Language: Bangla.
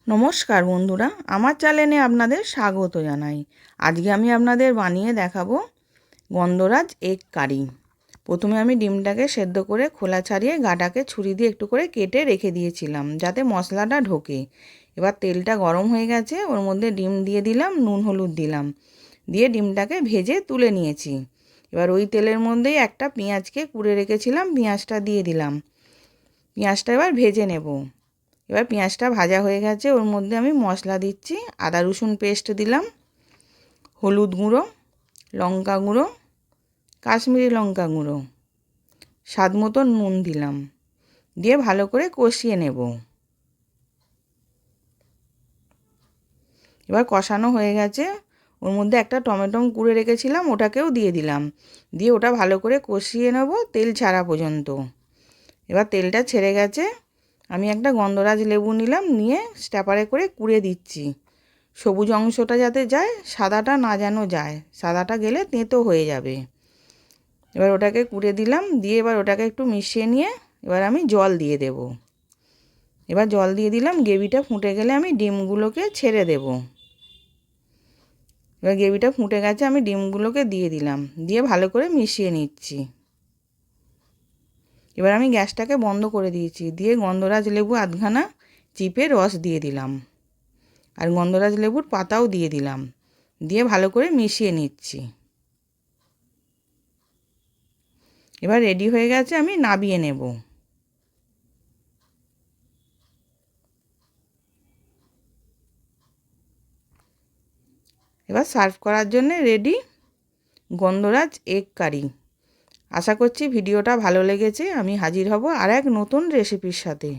নমস্কার বন্ধুরা, আমার চ্যানেলে আপনাদের স্বাগত জানাই। আজকে আমি আপনাদের বানিয়ে দেখাবো গন্ধরাজ এগ কারি। প্রথমে আমি ডিমটাকে সেদ্ধ করে খোলা ছাড়িয়ে গাটাকে ছুরি দিয়ে একটু করে কেটে রেখে দিয়েছিলাম যাতে মশলাটা ঢোকে। এবার তেলটা গরম হয়ে গেছে, ওর মধ্যে ডিম দিয়ে দিলাম, নুন হলুদ দিলাম, দিয়ে ডিমটাকে ভেজে তুলে নিয়েছি। এবার ওই তেলের মধ্যেই একটা পেঁয়াজকে কুড়ে রেখেছিলাম, পেঁয়াজটা দিয়ে দিলাম। পেঁয়াজটা এবার ভেজে নেব। এবার পেঁয়াজটা ভাজা হয়ে গেছে, ওর মধ্যে আমি মশলা দিচ্ছি। আদা রসুন পেস্ট দিলাম, হলুদ গুঁড়ো, লঙ্কা গুঁড়ো, কাশ্মীরি লঙ্কা গুঁড়ো, স্বাদ মতো নুন দিলাম, দিয়ে ভালো করে কষিয়ে নেব। এবার কষানো হয়ে গেছে, ওর মধ্যে একটা টমেটো কুড়ে রেখেছিলাম, ওটাকেও দিয়ে দিলাম, দিয়ে ওটা ভালো করে কষিয়ে নেব তেল ছাড়া পর্যন্ত। এবার তেলটা ছেড়ে গেছে, আমি একটা গন্ধরাজ লেবু নিলাম, নিয়ে স্ট্যাপারে করে কুড়ে দিচ্ছি। সবুজ অংশটা যাতে যায়, সাদাটা না যেন যায়, সাদাটা গেলে তেঁতো হয়ে যাবে। এবার ওটাকে কুড়ে দিলাম, দিয়ে এবার ওটাকে একটু মিশিয়ে নিয়ে এবার আমি জল দিয়ে দেব। এবার জল দিয়ে দিলাম, গ্রেভিটা ফুটে গেলে আমি ডিমগুলোকে ছেড়ে দেব। এবার গ্রেভিটা ফুটে গেছে, আমি ডিমগুলোকে দিয়ে দিলাম, দিয়ে ভালো করে মিশিয়ে নিচ্ছি। এবার আমি গ্যাসটাকে বন্ধ করে দিয়েছি, দিয়ে গন্ধরাজ লেবু আধখানা চিপে রস দিয়ে দিলাম, আর গন্ধরাজ লেবুর পাতাও দিয়ে দিলাম, দিয়ে ভালো করে মিশিয়ে নিচ্ছি। এবার রেডি হয়ে গেছে, আমি নামিয়ে নেব। এবার সার্ভ করার জন্য রেডি গন্ধরাজ এগ কারি। আশা করছি ভিডিওটা ভালো লেগেছে। আমি হাজির হব আর এক নতুন রেসিপির সাথে।